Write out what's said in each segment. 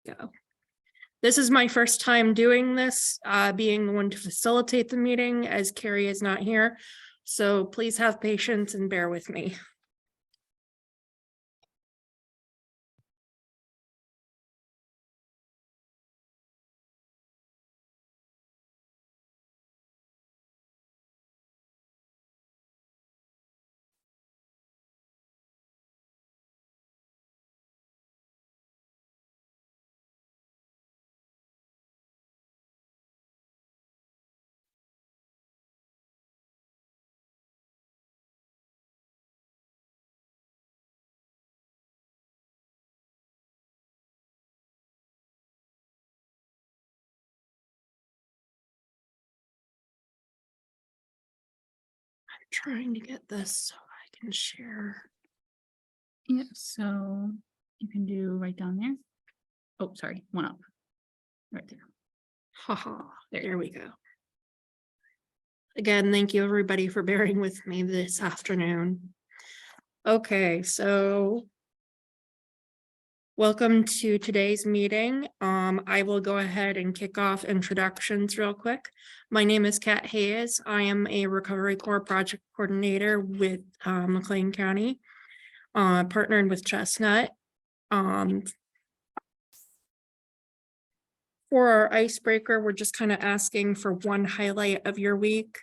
go. This is my first time doing this, being the one to facilitate the meeting, as Carrie is not here. So please have patience and bear with me. Trying to get this so I can share. Yeah, so you can do right down there. Oh, sorry, one up. Right there. Haha, there we go. Again, thank you everybody for bearing with me this afternoon. Okay, so welcome to today's meeting. I will go ahead and kick off introductions real quick. My name is Kat Hayes. I am a Recovery Corps project coordinator with McLean County, partnered with Chestnut. For our icebreaker, we're just kind of asking for one highlight of your week.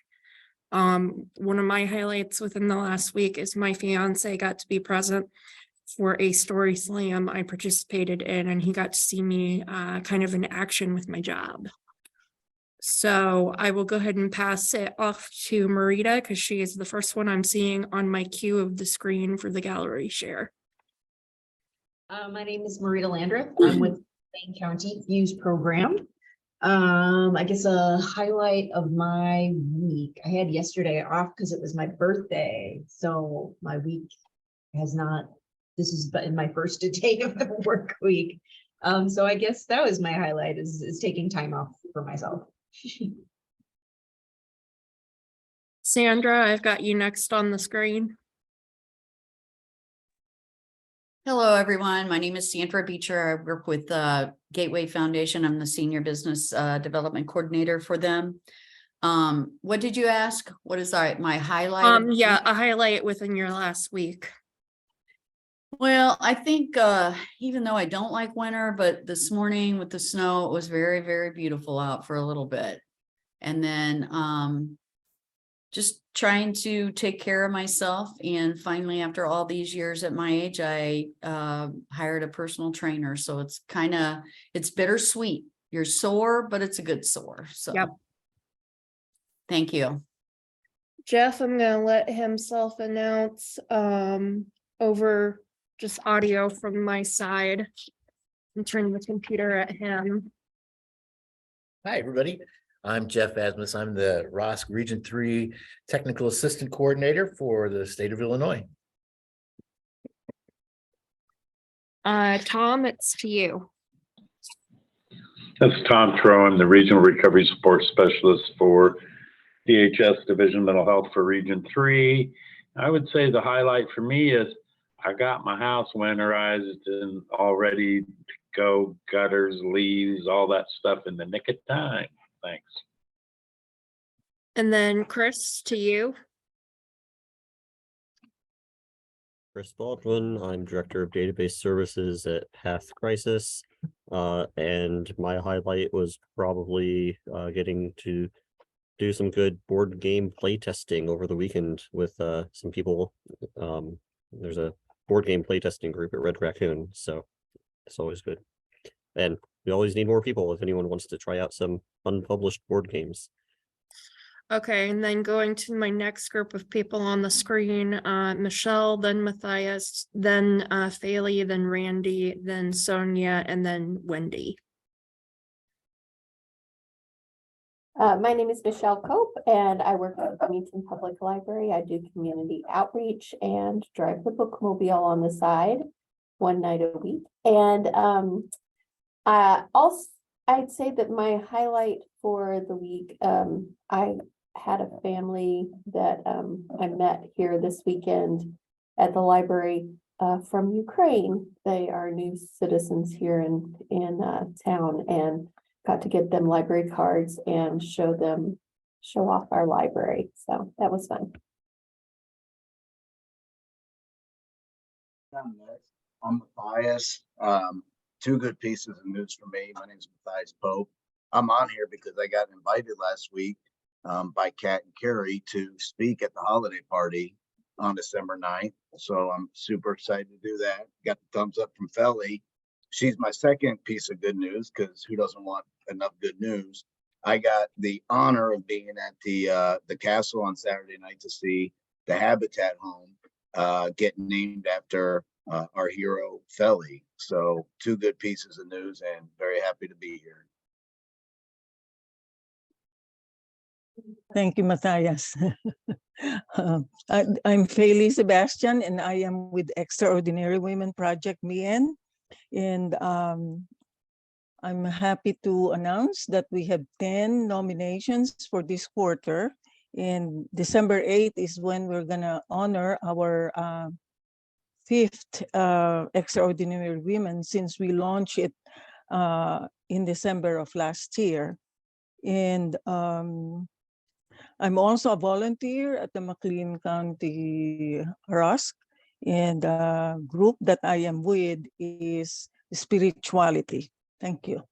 One of my highlights within the last week is my fiance got to be present for a story slam I participated in, and he got to see me kind of in action with my job. So I will go ahead and pass it off to Marita because she is the first one I'm seeing on my queue of the screen for the gallery share. My name is Marita Landreth. I'm with McLean County Fuse Program. I guess a highlight of my week. I had yesterday off because it was my birthday. So my week has not, this has been my first day of the work week. So I guess that was my highlight is taking time off for myself. Sandra, I've got you next on the screen. Hello, everyone. My name is Sandra Beecher. I work with the Gateway Foundation. I'm the Senior Business Development Coordinator for them. What did you ask? What is my highlight? Yeah, a highlight within your last week. Well, I think even though I don't like winter, but this morning with the snow, it was very, very beautiful out for a little bit. And then just trying to take care of myself. And finally, after all these years at my age, I hired a personal trainer. So it's it's bittersweet. You're sore, but it's a good sore. So yep. Thank you. Jeff, I'm going to let him self-announce over just audio from my side and turn the computer at him. Hi, everybody. I'm Jeff Asmus. I'm the ROSC Region 3 Technical Assistant Coordinator for the state of Illinois. Tom, it's to you. This is Tom Trow. I'm the Regional Recovery Support Specialist for DHS Division Mental Health for Region 3. I would say the highlight for me is I got my house winterized and all ready to go, gutters, leaves, all that stuff in the nick of time. Thanks. And then Chris, to you. Chris Baldwin. I'm Director of Database Services at Path Crisis. And my highlight was probably getting to do some good board game play testing over the weekend with some people. There's a board game play testing group at Red Raccoon, so it's always good. And we always need more people if anyone wants to try out some unpublished board games. Okay, and then going to my next group of people on the screen, Michelle, then Matthias, then Faley, then Randy, then Sonia, and then Wendy. My name is Michelle Cope, and I work at Bennington Public Library. I do community outreach and drive the bookmobile on the side one night a week. And also, I'd say that my highlight for the week, I had a family that I met here this weekend at the library from Ukraine. They are new citizens here in town, and got to get them library cards and show off our library. So that was fun. I'm Matthias. Two good pieces of news for me. My name is Matthias Pope. I'm on here because I got invited last week by Kat and Carrie to speak at the holiday party on December 9th. So I'm super excited to do that. Got the thumbs up from Felly. She's my second piece of good news, because who doesn't want enough good news? I got the honor of being at the castle on Saturday night to see the Habitat home get named after our hero Felly. So two good pieces of news, and very happy to be here. Thank you, Matthias. I'm Feli Sebastian, and I am with Extraordinary Women Project, MIEN. And I'm happy to announce that we have 10 nominations for this quarter. And December 8th is when we're gonna honor our 5th Extraordinary Women, since we launched it in December of last year. And I'm also a volunteer at the McLean County ROSC, and the group that I am with is spirituality. Thank you.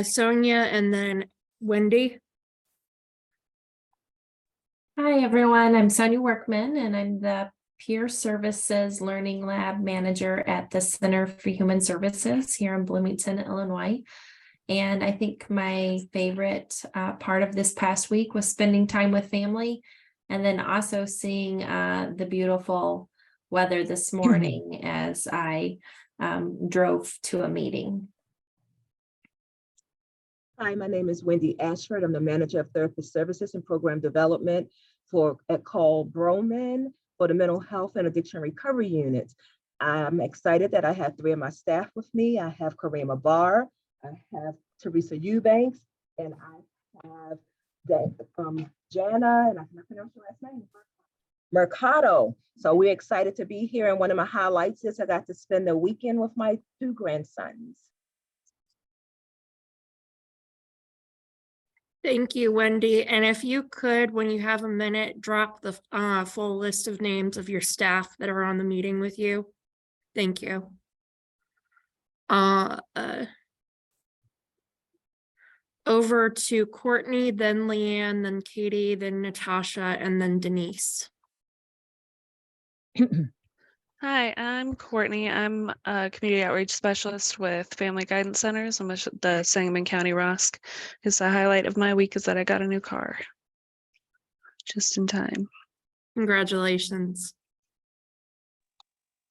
Sonia and then Wendy. Hi, everyone. I'm Sonia Workman, and I'm the Peer Services Learning Lab Manager at the Center for Human Services here in Bloomington, Illinois. And I think my favorite part of this past week was spending time with family, and then also seeing the beautiful weather this morning as I drove to a meeting. Hi, my name is Wendy Ashford. I'm the Manager of Therapist Services and Program Development at Call Broman for the Mental Health and Addiction Recovery Units. I'm excited that I have 3 of my staff with me. I have Karima Barr, I have Teresa Eubanks, and I have Jana, and I cannot pronounce your last name, Mercado. So we're excited to be here. And one of my highlights is I got to spend the weekend with my 2 grandsons. Thank you, Wendy. And if you could, when you have a minute, drop the full list of names of your staff that are on the meeting with you. Thank you. Over to Courtney, then Leanne, then Katie, then Natasha, and then Denise. Hi, I'm Courtney. I'm a community outreach specialist with Family Guidance Centers. I'm with the Sangamon County ROSC. Because the highlight of my week is that I got a new car. Just in time. Congratulations.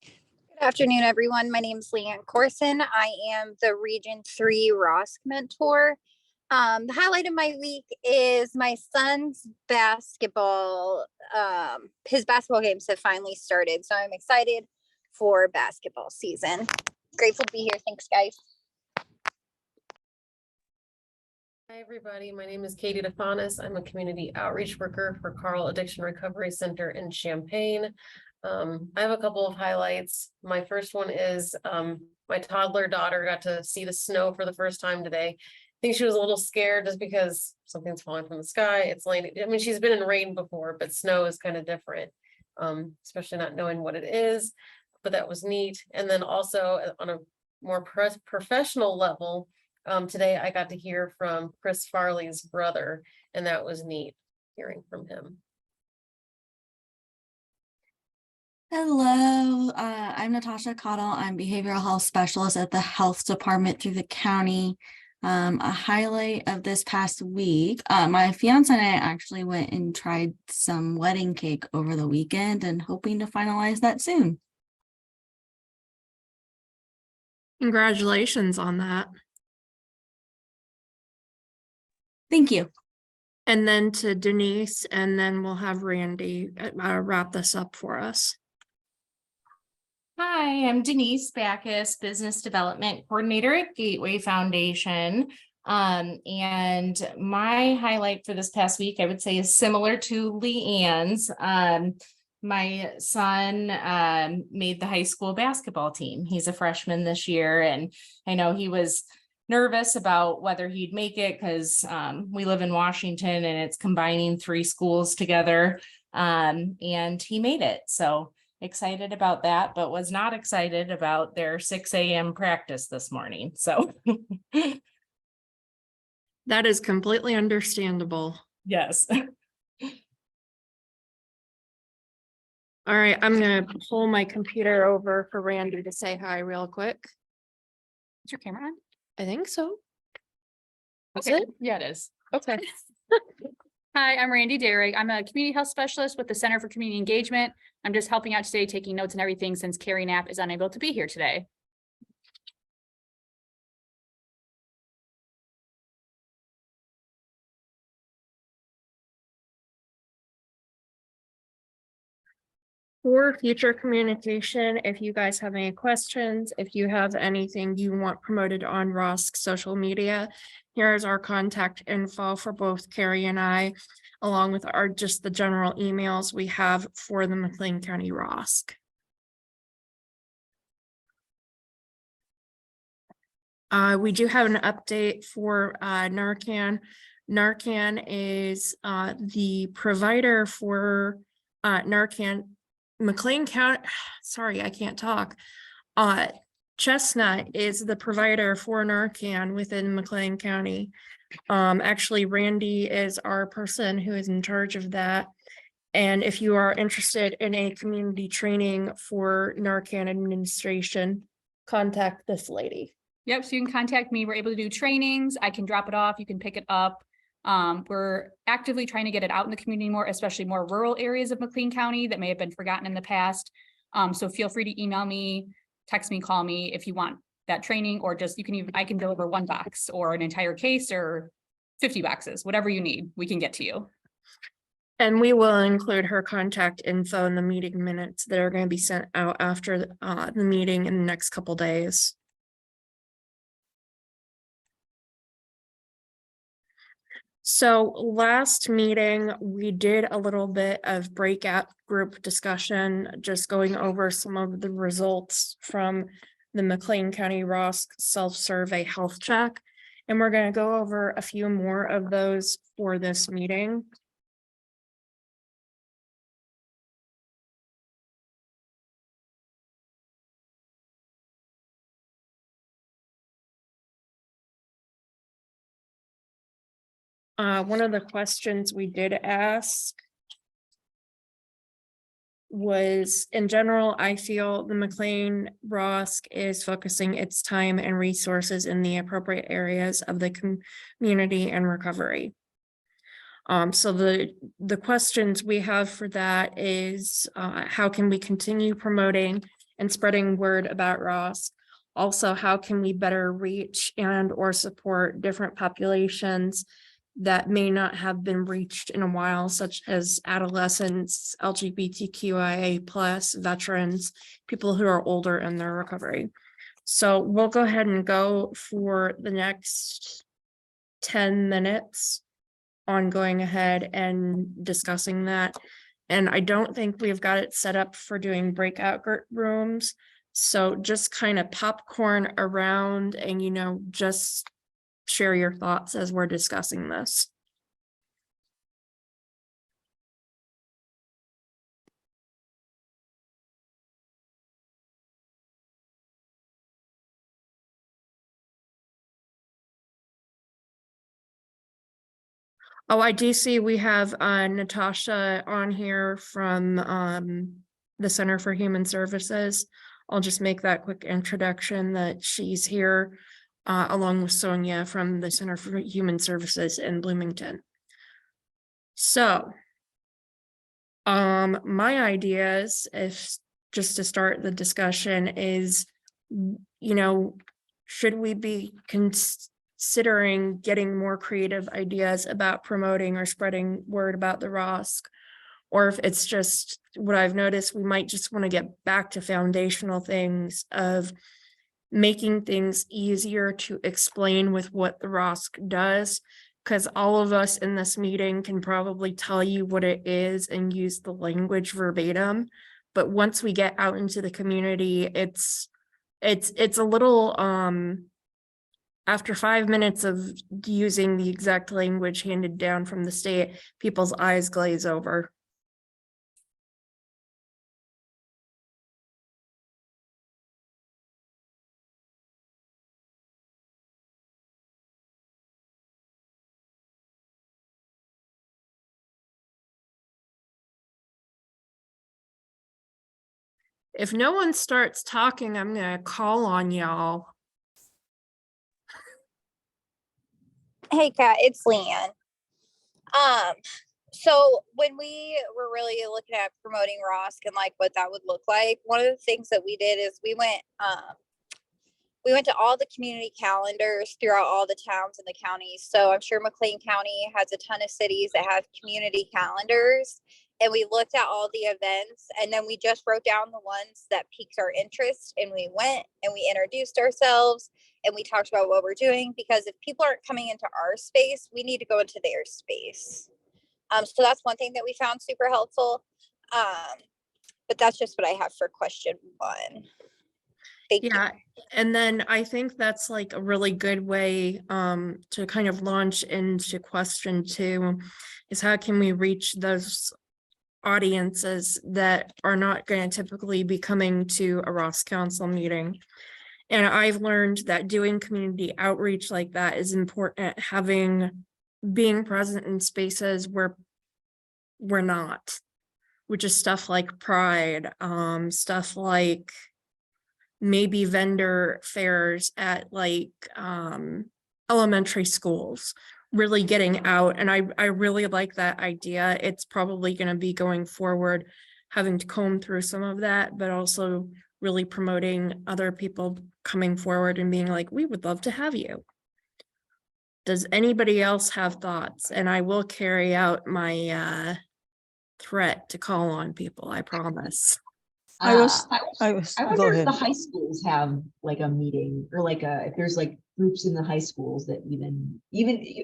Good afternoon, everyone. My name is Leanne Corson. I am the Region 3 ROSC mentor. The highlight of my week is my son's basketball. His basketball games have finally started, so I'm excited for basketball season. Grateful to be here. Thanks, guys. Hi, everybody. My name is Katie DeFanis. I'm a community outreach worker for Carl Addiction Recovery Center in Champaign. I have a couple of highlights. My first one is my toddler daughter got to see the snow for the first time today. I think she was a little scared just because something's falling from the sky. It's raining. I mean, she's been in rain before, but snow is kind of different, especially not knowing what it is. But that was neat. And then also on a more professional level, today I got to hear from Chris Farley's brother, and that was neat hearing from him. Hello, I'm Natasha Cottle. I'm behavioral health specialist at the health department through the county. A highlight of this past week, my fiance and I actually went and tried some wedding cake over the weekend and hoping to finalize that soon. Congratulations on that. Thank you. And then to Denise, and then we'll have Randy wrap this up for us. Hi, I'm Denise Backus, Business Development Coordinator at Gateway Foundation. And my highlight for this past week, I would say, is similar to Leanne's. My son made the high school basketball team. He's a freshman this year, and I know he was nervous about whether he'd make it because we live in Washington and it's combining 3 schools together. And he made it. So excited about that, but was not excited about their 6 a.m. practice this morning. So That is completely understandable. yes. All right, I'm gonna pull my computer over for Randy to say hi real quick. Is your camera on? I think so. Is Okay, it? yeah, it is. Okay. Hi, I'm Randy Derrick. I'm a community health specialist with the Center for Community Engagement. I'm just helping out today, taking notes and everything since Carrie Knapp is unable to be here today. For future communication, if you guys have any questions, if you have anything you want promoted on ROSC social media, here's our contact info for both Carrie and I, along with our just the general emails we have for the McLean County ROSC. We do have an update for Narcan. Narcan is the provider for Narcan. McLean County, sorry, I can't talk. Chestnut is the provider for Narcan within McLean County. Actually, Randy is our person who is in charge of that. And if you are interested in a community training for Narcan administration, contact this lady. Yep, so you can contact me. We're able to do trainings. I can drop it off. You can pick it up. We're actively trying to get it out in the community more, especially more rural areas of McLean County that may have been forgotten in the past. So feel free to email me, text me, call me if you want that training, or just I can deliver 1 box or an entire case or 50 boxes, whatever you need, we can get to you. And we will include her contact info in the meeting minutes that are going to be sent out after the meeting in the next couple days. So last meeting, we did a little bit of breakout group discussion, just going over some of the results from the McLean County ROSC self-survey health check. And we're going to go over a few more of those for this meeting. One of the questions we did ask was, in general, I feel the McLean ROSC is focusing its time and resources in the appropriate areas of the community and recovery. So the questions we have for that is, how can we continue promoting and spreading word about ROSC? Also, how can we better reach and or support different populations that may not have been reached in a while, such as adolescents, LGBTQIA+, veterans, people who are older in their recovery. So we'll go ahead and go for the next 10 minutes on going ahead and discussing that. And I don't think we've got it set up for doing breakout rooms. So just kind of popcorn around and, just share your thoughts as we're discussing this. Oh, I do see we have Natasha on here from the Center for Human Services. I'll just make that quick introduction that she's here along with Sonia from the Center for Human Services in Bloomington. So my ideas, if just to start the discussion, is, should we be considering getting more creative ideas about promoting or spreading word about the ROSC? Or if it's just what I've noticed, we might just want to get back to foundational things of making things easier to explain with what the ROSC does. Because all of us in this meeting can probably tell you what it is and use the language verbatim. But once we get out into the community, it's a little, after 5 minutes of using the exact language handed down from the state, people's eyes glaze over. If no one starts talking, I'm gonna call on y'all. Hey Kat, it's Leanne. So when we were really looking at promoting ROSC and like what that would look like, one of the things that we did is we went to all the community calendars throughout all the towns in the county. So I'm sure McLean County has a ton of cities that have community calendars. And we looked at all the events, and then we just wrote down the ones that piqued our interest, and we went and we introduced ourselves and we talked about what we're doing, because if people aren't coming into our space, we need to go into their space. So that's one thing that we found super helpful. But that's just what I have for question 1. Thank you. And then I think that's like a really good way to kind of launch into question 2 is how can we reach those audiences that are not going to typically be coming to a ROSC council meeting. And I've learned that doing community outreach like that is important, being present in spaces where we're not, which is stuff like Pride, stuff like maybe vendor fairs at like elementary schools, really getting out. And I really like that idea. It's probably going to be going forward, having to comb through some of that, but also really promoting other people coming forward and being like, we would love to have you. Does anybody else have thoughts? And I will carry out my threat to call on people, I promise. I go wonder if ahead. the high schools have like a meeting, or like if there's like groups in the high schools that even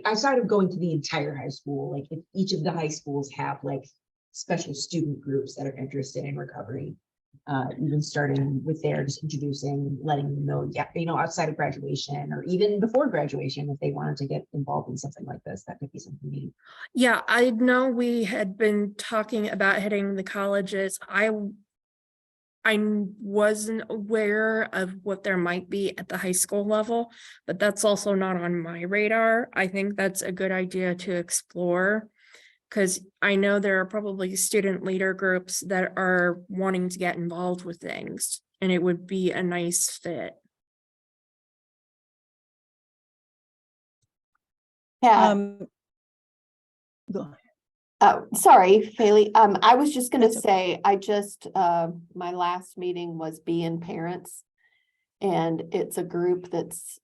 outside of going to the entire high school, like if each of the high schools have like special student groups that are interested in recovery, even starting with their just introducing, letting them know, outside of graduation or even before graduation, if they wanted to get involved in something like this, that could be something neat. Yeah, I know we had been talking about hitting the colleges. I wasn't aware of what there might be at the high school level, but that's also not on my radar. I think that's a good idea to explore, because I know there are probably student leader groups that are wanting to get involved with things, and it would be a nice fit. Yeah. Go ahead. Sorry, Faylee. I was just gonna say, my last meeting was Being Parents. And it's a group that's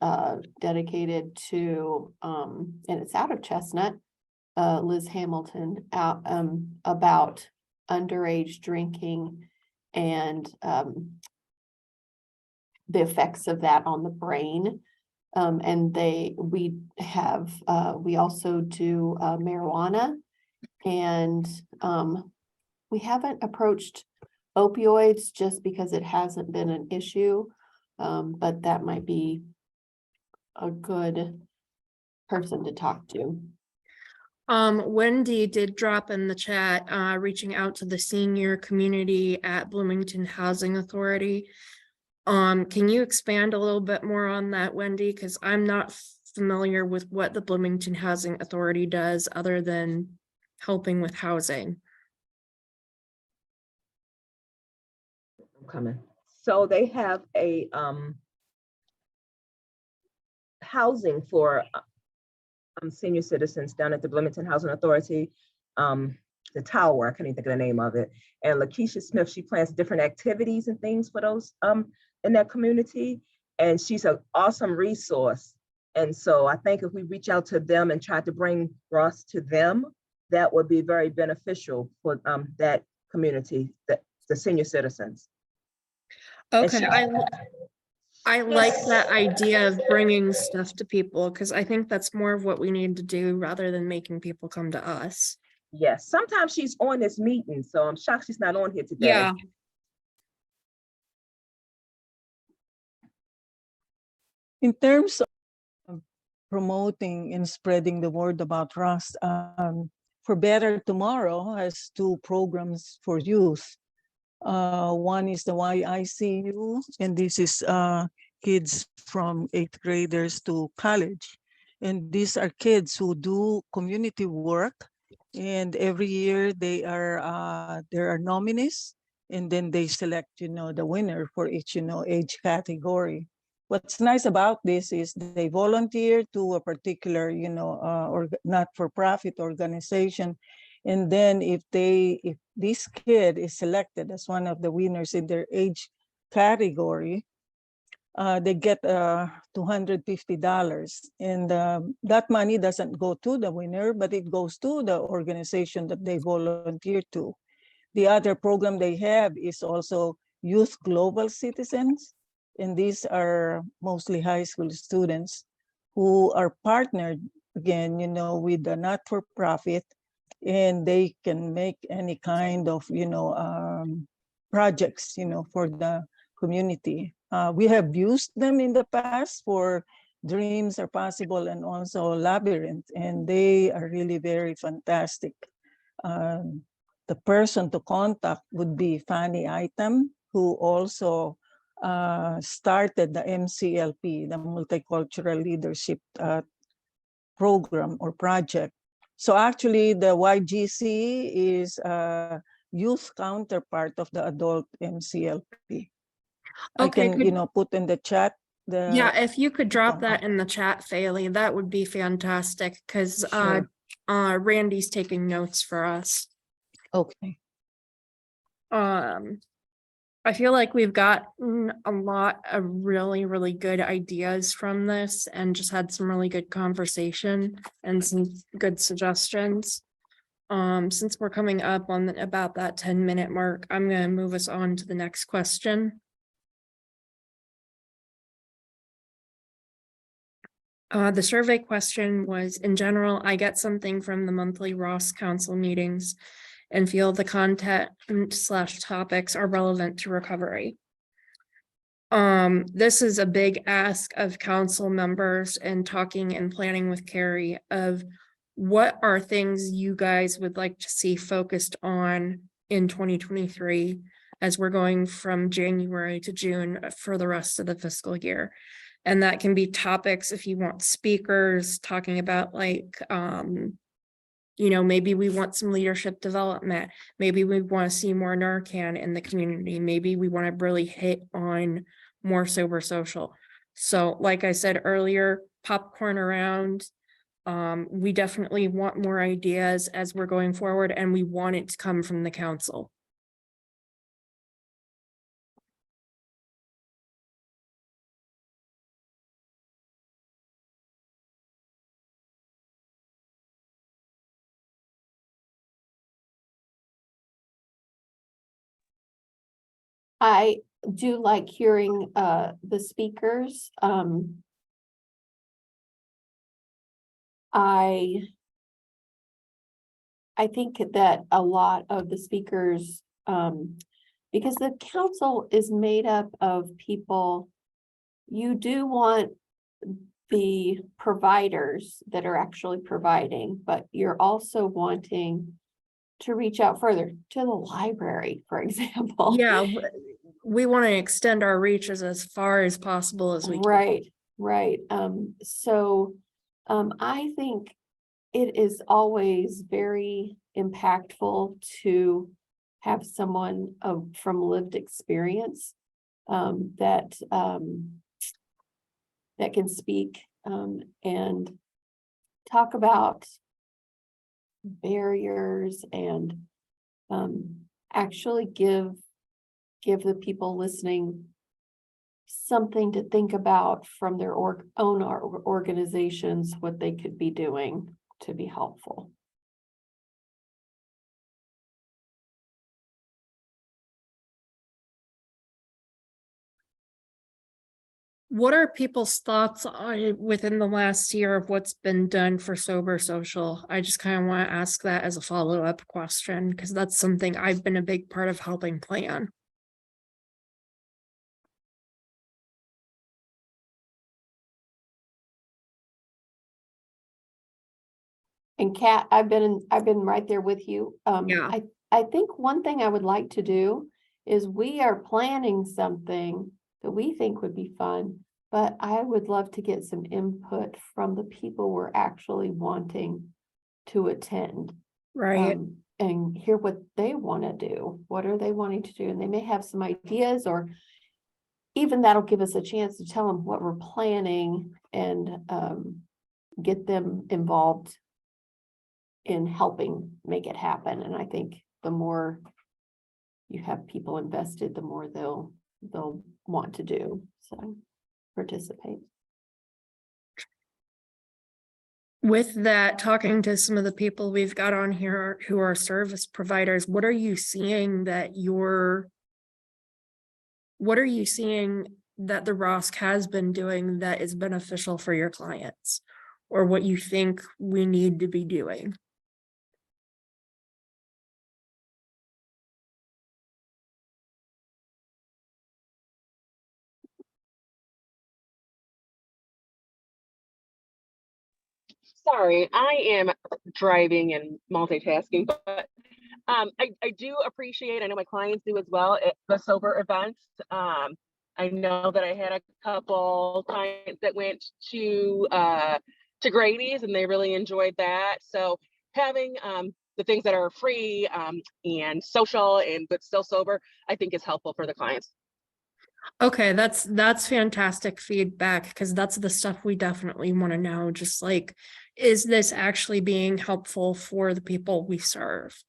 dedicated to, and it's out of Chestnut, Liz Hamilton, out about underage drinking and the effects of that on the brain. And we also do marijuana. And we haven't approached opioids just because it hasn't been an issue, but that might be a good person to talk to. Wendy did drop in the chat, reaching out to the senior community at Bloomington Housing Authority. Can you expand a little bit more on that, Wendy? Because I'm not familiar with what the Bloomington Housing Authority does other than helping with housing. Coming. So they have a housing for senior citizens down at the Bloomington Housing Authority, the tower, I can't even think of the name of it. And Lakeisha Smith, she plans different activities and things for those in that community. And she's an awesome resource. And so I think if we reach out to them and try to bring ROSC to them, that would be very beneficial for that community, the senior citizens. Okay. I like that idea of bringing stuff to people because I think that's more of what we need to do rather than making people come to us. Yes, sometimes she's on this meeting, so I'm shocked she's not on here today. Yeah. In terms of promoting and spreading the word about ROSC, For Better Tomorrow has two programs for youth. One is the YICU, and this is kids from 8th graders to college. And these are kids who do community work, and every year there are nominees, and then they select, the winner for each, age category. What's nice about this is they volunteer to a particular, or not-for-profit organization. And then if this kid is selected as one of the winners in their age category, they get $250. And that money doesn't go to the winner, but it goes to the organization that they volunteer to. The other program they have is also Youth Global Citizens. And these are mostly high school students who are partnered, again, with the not-for-profit, and they can make any kind of, projects, for the community. We have used them in the past for Dreams Are Possible and also Labyrinth, and they are really very fantastic. The person to contact would be Fanny Item, who also started the MCLP, the Multicultural Leadership Program or project. So actually the YGC is a youth counterpart of the adult MCLP. I can, put in the chat. Yeah, if you could drop that in the chat, Faye, that would be fantastic because Sure. Randy's taking notes for us. Okay. I feel like we've gotten a lot of really, really good ideas from this and just had some really good conversation and some good suggestions. Since we're coming up on about that 10-minute mark, I'm going to move us on to the next question. The survey question was, in general, I get something from the monthly ROSC council meetings and feel the content / topics are relevant to recovery. This is a big ask of council members and talking and planning with Carrie of what are things you guys would like to see focused on in 2023 as we're going from January to June for the rest of the fiscal year. And that can be topics if you want speakers talking about like, maybe we want some leadership development. Maybe we want to see more Narcan in the community. Maybe we want to really hit on more sober social. So like I said earlier, popcorn around. We definitely want more ideas as we're going forward, and we want it to come from the council. I do like hearing the speakers. I think that a lot of the speakers, because the council is made up of people, you do want the providers that are actually providing, but you're also wanting to reach out further to the library, for example. Yeah, we want to extend our reaches as far as possible as we can. Right. So I think it is always very impactful to have someone from lived experience that can speak and talk about barriers and actually give the people listening something to think about from their own organizations, what they could be doing to be helpful. What are people's thoughts on within the last year of what's been done for Sober Social? I just kind of want to ask that as a follow-up question, because that's something I've been a big part of helping plan. And Kat, I've been right there with you. Yeah. I think one thing I would like to do is we are planning something that we think would be fun, but I would love to get some input from the people we're actually wanting to attend. Right. And hear what they want to do. What are they wanting to do? And they may have some ideas, or even that'll give us a chance to tell them what we're planning and get them involved in helping make it happen. And I think the more you have people invested, the more they'll want to do, so participate. With that, talking to some of the people we've got on here who are service providers, what are you seeing that the ROSC has been doing that is beneficial for your clients, or what you think we need to be doing? Sorry, I am driving and multitasking, but I do appreciate, I know my clients do as well, the sober events. I know that I had a couple clients that went to Grady's and they really enjoyed that. So having the things that are free and social and but still sober, I think is helpful for the clients. Okay, that's fantastic feedback, because that's the stuff we definitely want to know. Just like, is this actually being helpful for the people we serve?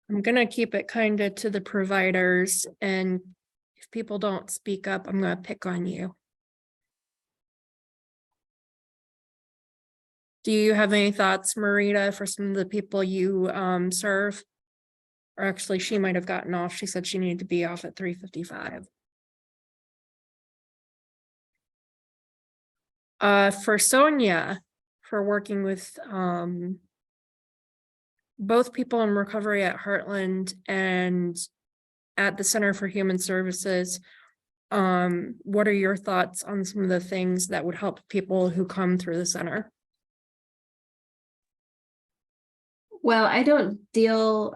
I'm gonna keep it kind of to the providers, and if people don't speak up, I'm gonna pick on you. Do you have any thoughts, Marita, for some of the people you serve? Or actually, she might have gotten off. She said she needed to be off at 3:55. For Sonia, for working with both people in recovery at Heartland and at the Center for Human Services, what are your thoughts on some of the things that would help people who come through the center? Well, I don't deal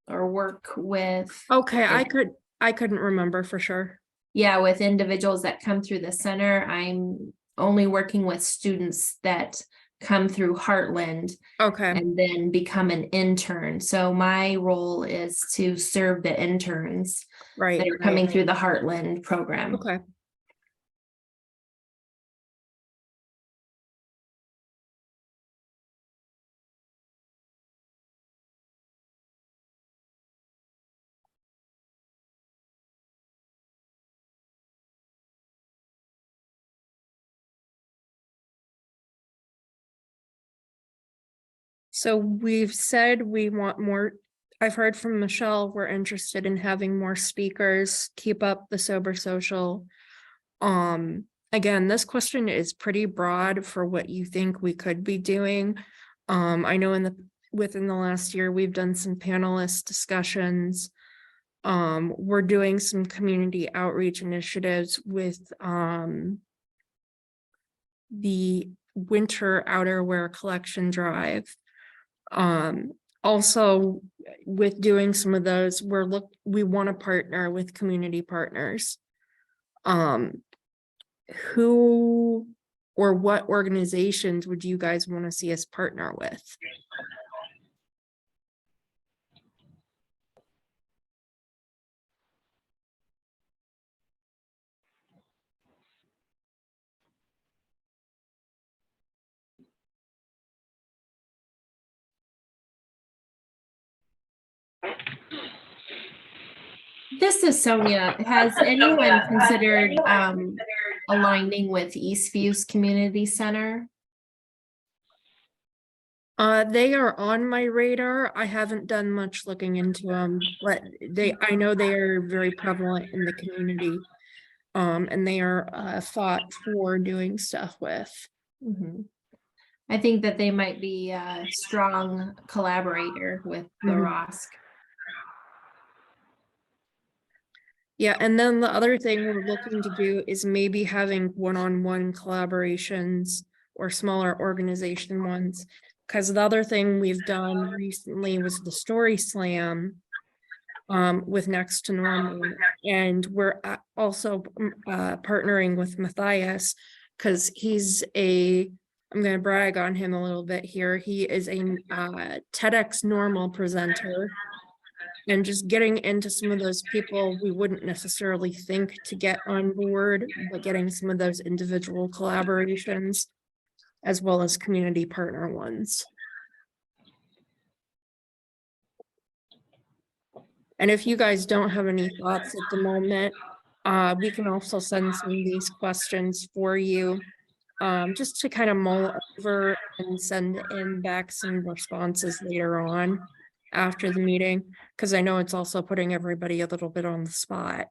or work with. Okay, I couldn't remember for sure. Yeah, with individuals that come through the center. I'm only working with students that come through Heartland. Okay. And then become an intern. So my role is to serve the interns Right. that are coming through the Heartland program. Okay. So we've said we want more. I've heard from Michelle, we're interested in having more speakers, keep up the Sober Social. Again, this question is pretty broad for what you think we could be doing. I know within the last year, we've done some panelist discussions. We're doing some community outreach initiatives with the winter outerwear collection drive. Also with doing some of those, we want to partner with community partners. Who or what organizations would you guys want to see us partner with? This is Sonia. Has anyone considered aligning with Eastviews Community Center? They are on my radar. I haven't done much looking into them, but I know they are very prevalent in the community. And they are fought for doing stuff with. Mhm. I think that they might be a strong collaborator with the Mhm. ROSC. Yeah, and then the other thing we're looking to do is maybe having one-on-one collaborations or smaller organization ones. Because the other thing we've done recently was the Story Slam with Next to Normal. And we're also partnering with Matthias because I'm going to brag on him a little bit here. He is a TEDx Normal presenter. And just getting into some of those people we wouldn't necessarily think to get on board, but getting some of those individual collaborations as well as community partner ones. And if you guys don't have any thoughts at the moment, we can also send some of these questions for you, just to kind of mull over and send in back some responses later on after the meeting, because I know it's also putting everybody a little bit on the spot.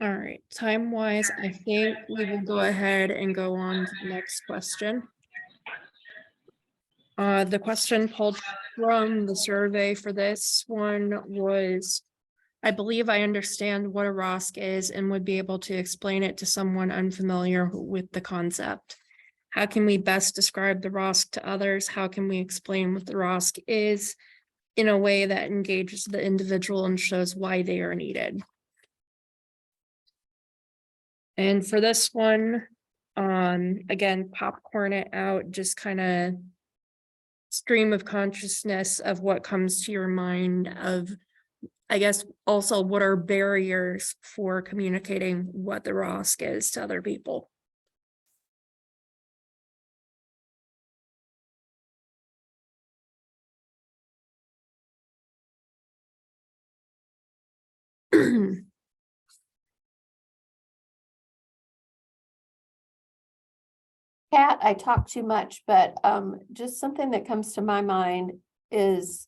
All right, time wise, I think we will go ahead and go on to the next question. The question pulled from the survey for this one was, I believe I understand what a ROSC is and would be able to explain it to someone unfamiliar with the concept. How can we best describe the ROSC to others? How can we explain what the ROSC is in a way that engages the individual and shows why they are needed? And for this one, again, popcorn it out, just kind of stream of consciousness of what comes to your mind of, I guess, also what are barriers for communicating what the ROSC is to other people. Kat, I talk too much, but just something that comes to my mind is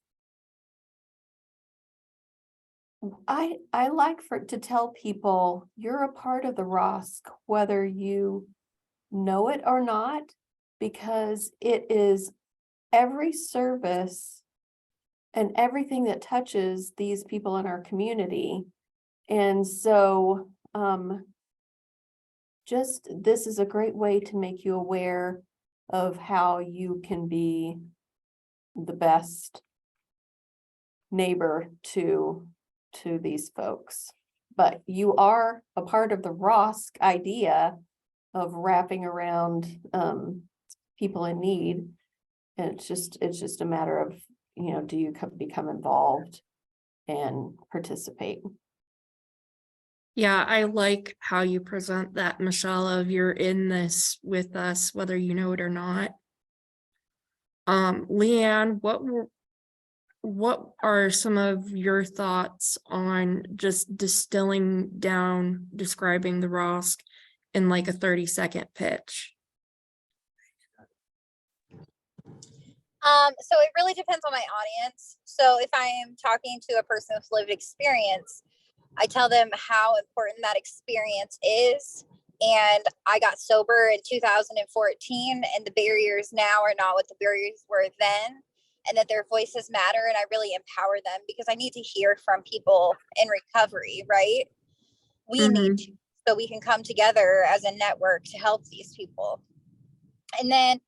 I like to tell people you're a part of the ROSC, whether you know it or not, because it is every service and everything that touches these people in our community. And so just this is a great way to make you aware of how you can be the best neighbor to these folks. But you are a part of the ROSC idea of wrapping around people in need. And it's just a matter of, do you become involved and participate? Yeah, I like how you present that, Michelle, of you're in this with us, whether you know it or not. Leanne, what are some of your thoughts on just distilling down, describing the ROSC in like a 30-second pitch? So it really depends on my audience. So if I am talking to a person with lived experience, I tell them how important that experience is. And I got sober in 2014, and the barriers now are not what the barriers were then, and that their voices matter. And I really empower them because I need to hear from people in recovery, right? We need to, so we can come together as a network to help these people. And then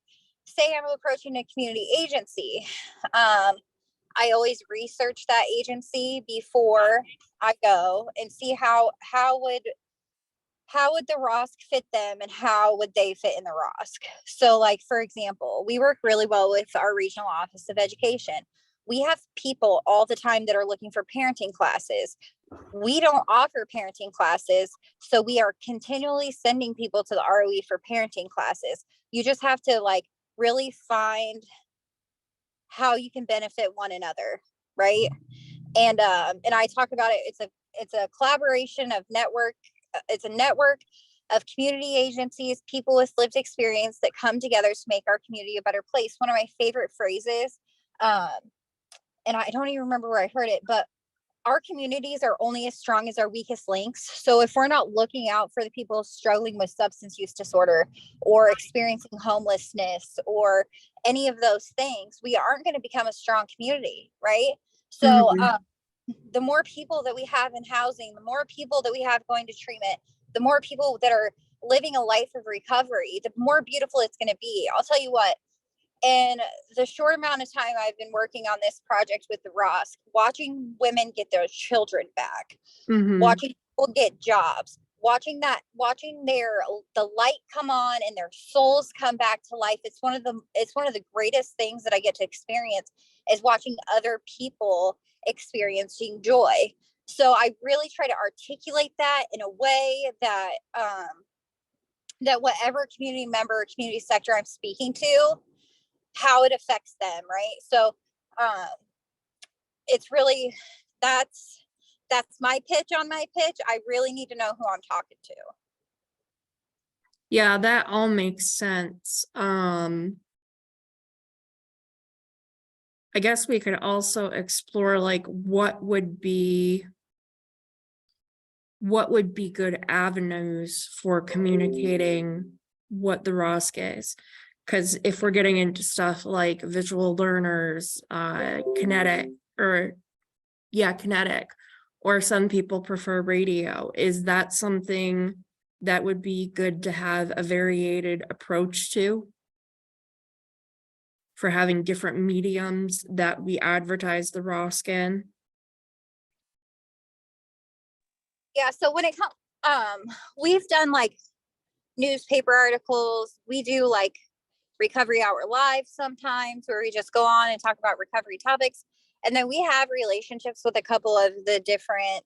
say I'm approaching a community agency. I always research that agency before I go and see how would the ROSC fit them and how would they fit in the ROSC. So like, for example, we work really well with our regional office of education. We have people all the time that are looking for parenting classes. we don't offer parenting classes. So we are continually sending people to the ROE for parenting classes. You just have to like really find how you can benefit one another, right? And I talk about it. It's a collaboration of network. It's a network of community agencies, people with lived experience that come together to make our community a better place. One of my favorite phrases, and I don't even remember where I heard it, but our communities are only as strong as our weakest links. So if we're not looking out for the people struggling with substance use disorder or experiencing homelessness or any of those things, we aren't going to become a strong community, right? So the more people that we have in housing, the more people that we have going to treatment, the more people that are living a life of recovery, the more beautiful it's going to be. I'll tell you what, in the short amount of time I've been working on this project with the ROSC, watching women get their children back, watching people get jobs, watching the light come on and their souls come back to life. It's one of the greatest things that I get to experience, is watching other people experiencing joy. So I really try to articulate that in a way that that whatever community member or community sector I'm speaking to, how it affects them, right? So it's really, that's my pitch on my pitch. I really need to know who I'm talking to. Yeah, that all makes sense. I guess we could also explore like what would be good avenues for communicating what the ROSC is. Because if we're getting into stuff like visual learners, kinetic, or some people prefer radio, is that something that would be good to have a variated approach to? For having different mediums that we advertise the ROSC in? Yeah, so when it comes, we've done like newspaper articles. We do like Recovery Hour Live sometimes, where we just go on and talk about recovery topics. And then we have relationships with a couple of the different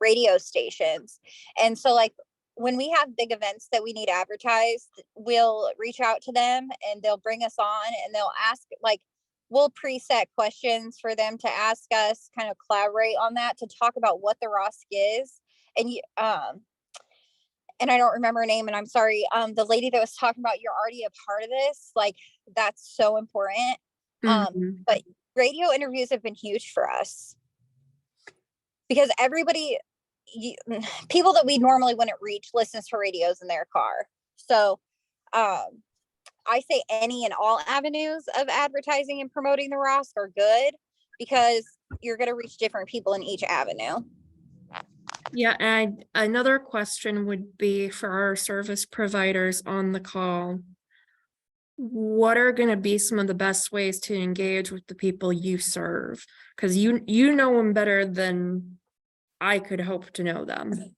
radio stations. And so like when we have big events that we need advertised, we'll reach out to them and they'll bring us on and they'll ask, like, we'll preset questions for them to ask us, kind of collaborate on that, to talk about what the ROSC is. And I don't remember her name, and I'm sorry. The lady that was talking about, you're already a part of this. Like, that's so important. But radio interviews have been huge for us because people that we normally wouldn't reach listens to radios in their car. So I say any and all avenues of advertising and promoting the ROSC are good, because you're going to reach different people in each avenue. Yeah, and another question would be for our service providers on the call. What are going to be some of the best ways to engage with the people you serve? Because you know them better than I could hope to know them.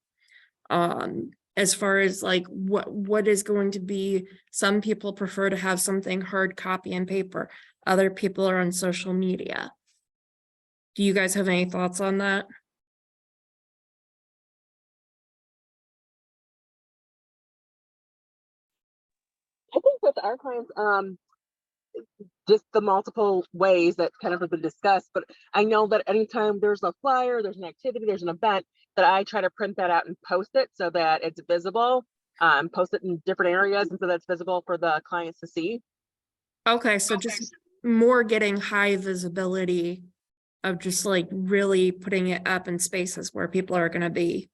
As far as like what is going to be, some people prefer to have something hard copy and paper. Other people are on social media. Do you guys have any thoughts on that? I think with our clients, just the multiple ways that kind of have been discussed, but I know that anytime there's a flyer, there's an activity, there's an event, that I try to print that out and post it so that it's visible, post it in different areas, and so that's visible for the clients to see. Okay, so just more getting high visibility of just like really putting it up in spaces where people are going to be.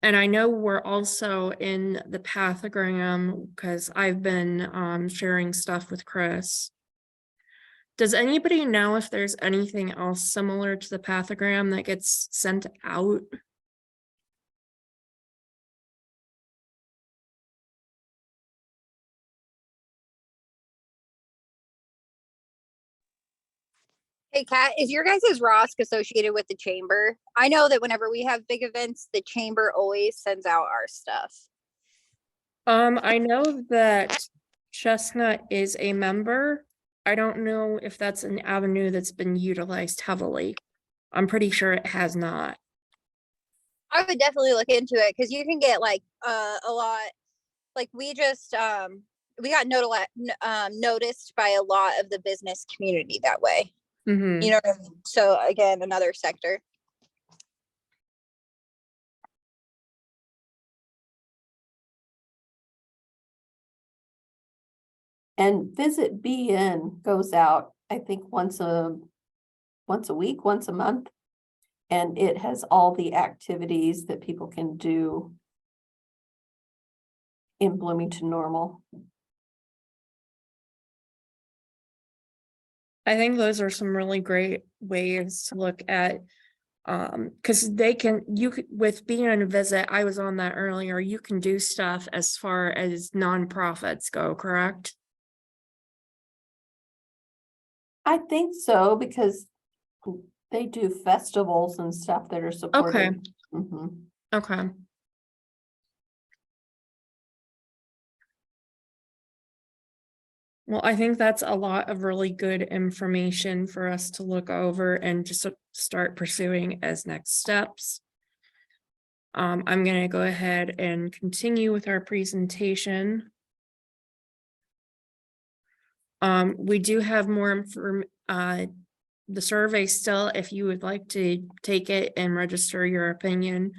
And I know we're also in the pathogram because I've been sharing stuff with Chris. Does anybody know if there's anything else similar to the pathogram that gets sent out? Hey Kat, is your guys' ROSC associated with the chamber? I know that whenever we have big events, the chamber always sends out our stuff. I know that Chestnut is a member. I don't know if that's an avenue that's been utilized heavily. I'm pretty sure it has not. I would definitely look into it because you can get like a lot. Like we just we got noticed by a lot of the business community that way. Mhm. You know, so again, another sector. And Visit BN goes out, I think once a week, once a month. And it has all the activities that people can do in Bloomington Normal. I think those are some really great ways to look at, because they can, you could, with being on a visit, I was on that earlier, you can do stuff as far as nonprofits go, correct? I think so, because they do festivals and stuff that are supported. Mhm. Okay. Well, I think that's a lot of really good information for us to look over and just start pursuing as next steps. I'm gonna go ahead and continue with our presentation. We do have more the survey still, if you would like to take it and register your opinion.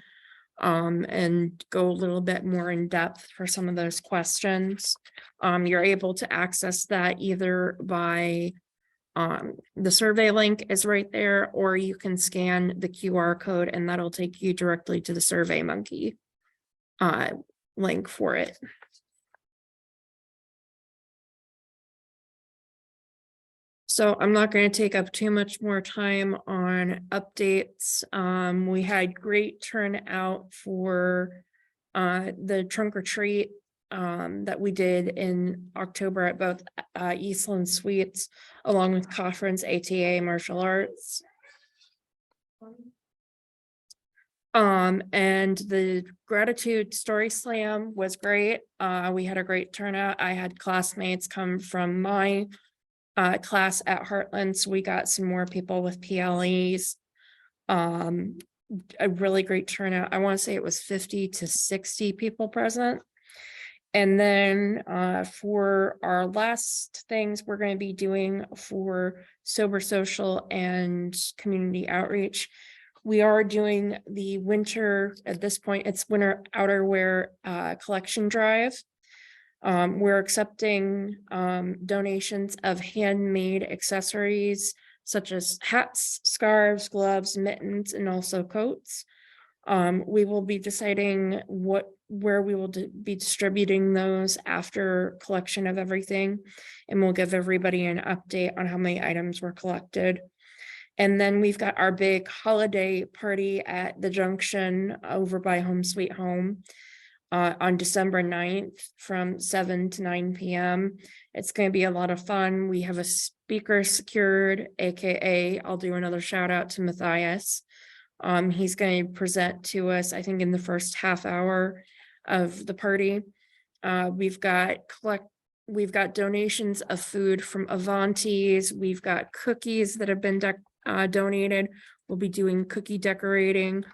And go a little bit more in depth for some of those questions. You're able to access that either by the survey link is right there, or you can scan the QR code and that'll take you directly to the Survey Monkey link for it. So I'm not going to take up too much more time on updates. We had great turnout for the trunk or treat that we did in October at both Eastland Suites, along with Conference ATA Martial Arts. And the gratitude story slam was great. We had a great turnout. I had classmates come from my class at Heartland, so we got some more people with PLEs. A really great turnout. I want to say it was 50 to 60 people present. And then for our last things we're going to be doing for Sober Social and community outreach, we are doing the winter, at this point, it's winter outerwear collection drive. We're accepting donations of handmade accessories such as hats, scarves, gloves, mittens, and also coats. We will be deciding where we will be distributing those after collection of everything, and we'll give everybody an update on how many items were collected. And then we've got our big holiday party at the Junction over by Home Sweet Home on December 9th from 7 to 9 p.m. It's going to be a lot of fun. We have a speaker secured, aka I'll do another shout out to Matthias. He's going to present to us, I think, in the first half hour of the party. We've got donations of food from Avanti's. We've got cookies that have been donated. We'll be doing cookie decorating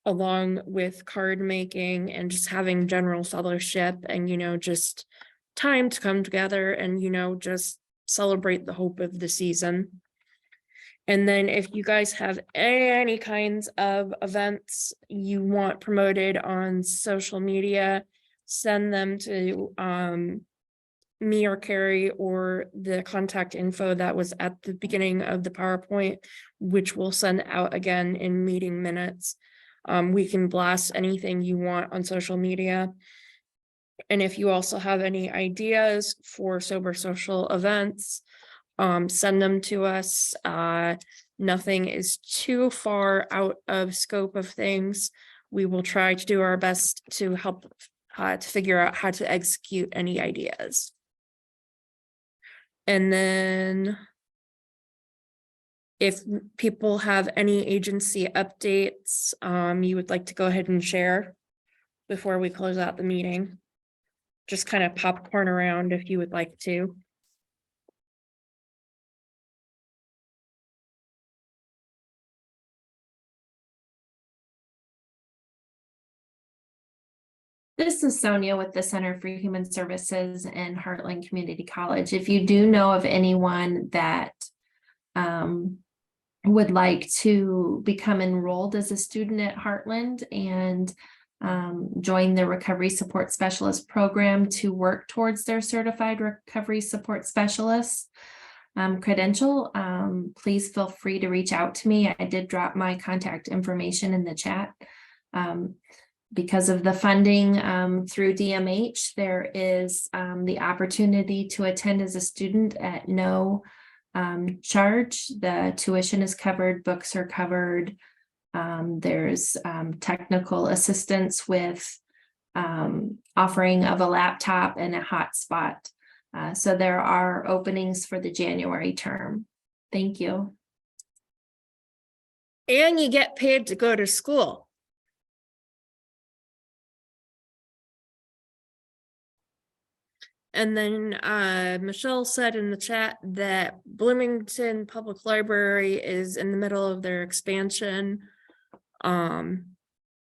along with card making and just having general fellowship and, just time to come together and, just celebrate the hope of the season. And then if you guys have any kinds of events you want promoted on social media, send them to me or Carrie or the contact info that was at the beginning of the PowerPoint, which we'll send out again in meeting minutes. We can blast anything you want on social media. And if you also have any ideas for Sober Social events, send them to us. Nothing is too far out of scope of things. We will try to do our best to help to figure out how to execute any ideas. And then if people have any agency updates, you would like to go ahead and share before we close out the meeting. Just kind of popcorn around if you would like to. This is Sonia with the Center for Human Services and Heartland Community College. If you do know of anyone that would like to become enrolled as a student at Heartland and join the Recovery Support Specialist program to work towards their Certified Recovery Support Specialist credential, please feel free to reach out to me. I did drop my contact information in the chat. Because of the funding through DMH, there is the opportunity to attend as a student at no charge. The tuition is covered, books are covered. There's technical assistance with offering of a laptop and a hotspot. So there are openings for the January term. Thank you. And you get paid to go to school. And then Michelle said in the chat that Bloomington Public Library is in the middle of their expansion,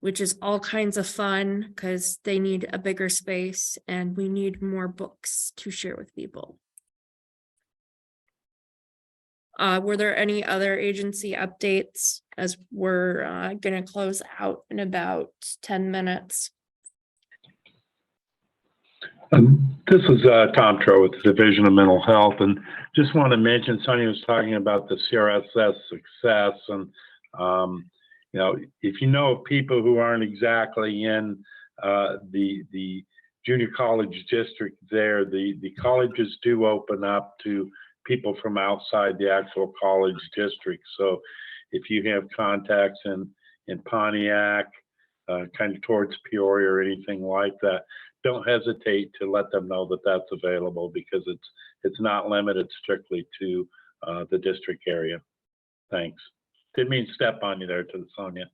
which is all kinds of fun because they need a bigger space and we need more books to share with people. Were there any other agency updates as we're going to close out in about 10 minutes? This is Tom Tro with the Division of Mental Health, and just want to mention, Sonia was talking about the CRSS success, and you know, if you know of people who aren't exactly in the junior college district there, the colleges do open up to people from outside the actual college district. So if you have contacts in Pontiac, kind of towards Peoria or anything like that, don't hesitate to let them know that that's available, because it's not limited strictly to the district area. Thanks. Didn't mean to step on you there, to Sonia.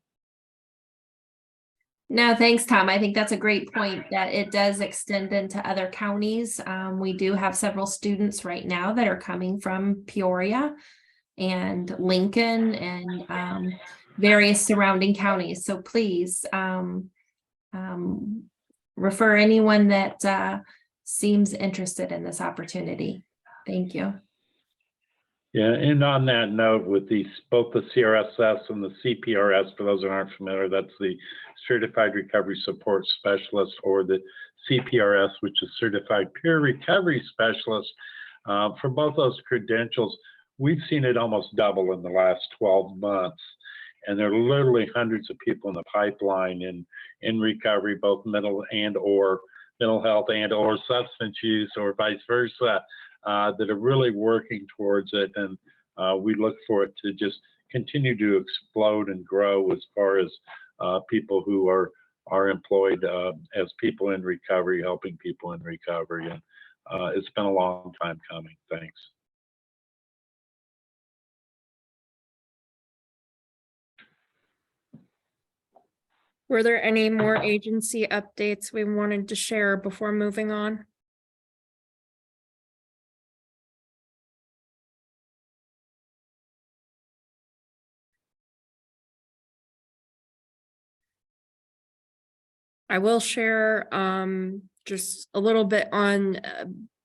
No, thanks, Tom. I think that's a great point that it does extend into other counties. We do have several students right now that are coming from Peoria and Lincoln and various surrounding counties. So please refer anyone that seems interested in this opportunity. Thank you. Yeah, and on that note, with both the CRSS and the CPRS, for those that aren't familiar, that's the Certified Recovery Support Specialist, or the CPRS, which is Certified Peer Recovery Specialist. For both those credentials, we've seen it almost double in the last 12 months. And there are literally hundreds of people in the pipeline in recovery, both mental health and or substance use, or vice versa, that are really working towards it. And we look for it to just continue to explode and grow as far as people who are employed as people in recovery, helping people in recovery. And it's been a long time coming. Thanks. Were there any more agency updates we wanted to share before moving on? I will share just a little bit on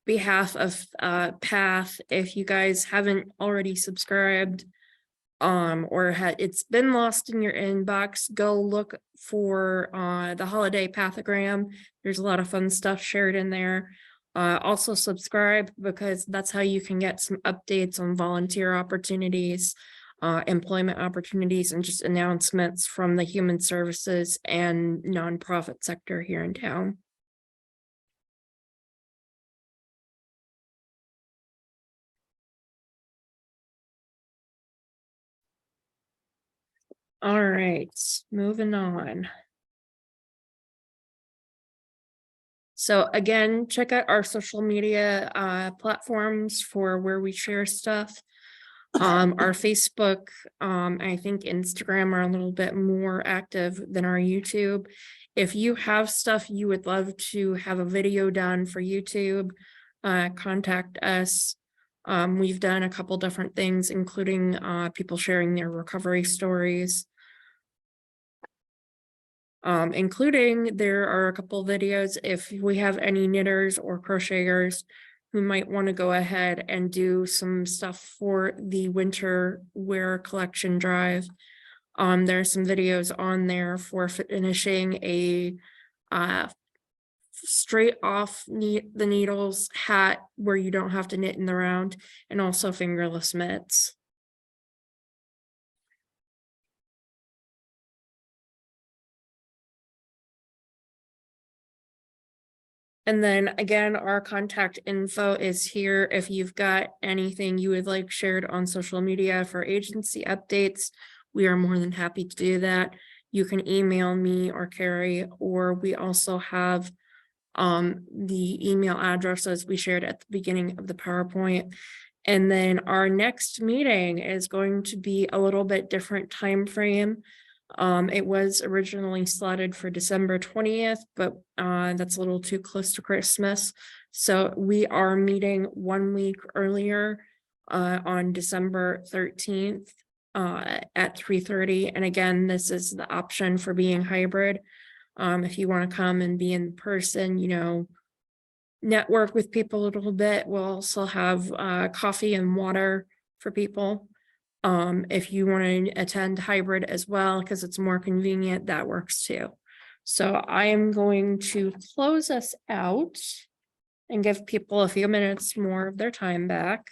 behalf of PATH. If you guys haven't already subscribed or it's been lost in your inbox, go look for the holiday pathogram. There's a lot of fun stuff shared in there. Also subscribe, because that's how you can get some updates on volunteer opportunities, employment opportunities, and just announcements from the human services and nonprofit sector here in town. All right, moving on. So again, check out our social media platforms for where we share stuff. Our Facebook, I think Instagram are a little bit more active than our YouTube. If you have stuff you would love to have a video done for YouTube, contact us. We've done a couple different things, including people sharing their recovery stories. Including there are a couple videos if we have any knitters or crocheters who might want to go ahead and do some stuff for the winter wear collection drive. There's some videos on there for finishing a straight off the needles hat where you don't have to knit in the round, and also fingerless mitts. And then again, our contact info is here. If you've got anything you would like shared on social media for agency updates, we are more than happy to do that. You can email me or Carrie, or we also have the email addresses we shared at the beginning of the PowerPoint. And then our next meeting is going to be a little bit different time frame. It was originally slotted for December 20th, but that's a little too close to Christmas. So we are meeting 1 week earlier on December 13th at 3:30. And again, this is the option for being hybrid. If you want to come and be in person, you know, network with people a little bit. We'll also have coffee and water for people. If you want to attend hybrid as well, because it's more convenient, that works too. So I am going to close us out and give people a few minutes more of their time back.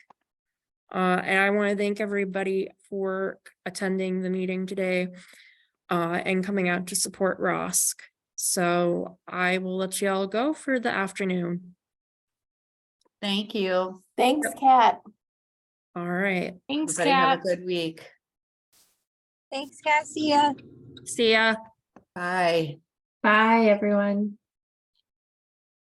And I want to thank everybody for attending the meeting today and coming out to support ROSC. So I will let you all go for the afternoon. Thank you. Thanks, Kat. All right. Thanks, Everybody have Kat. a good week. Thanks, Cassia. See ya. Bye. Bye, everyone.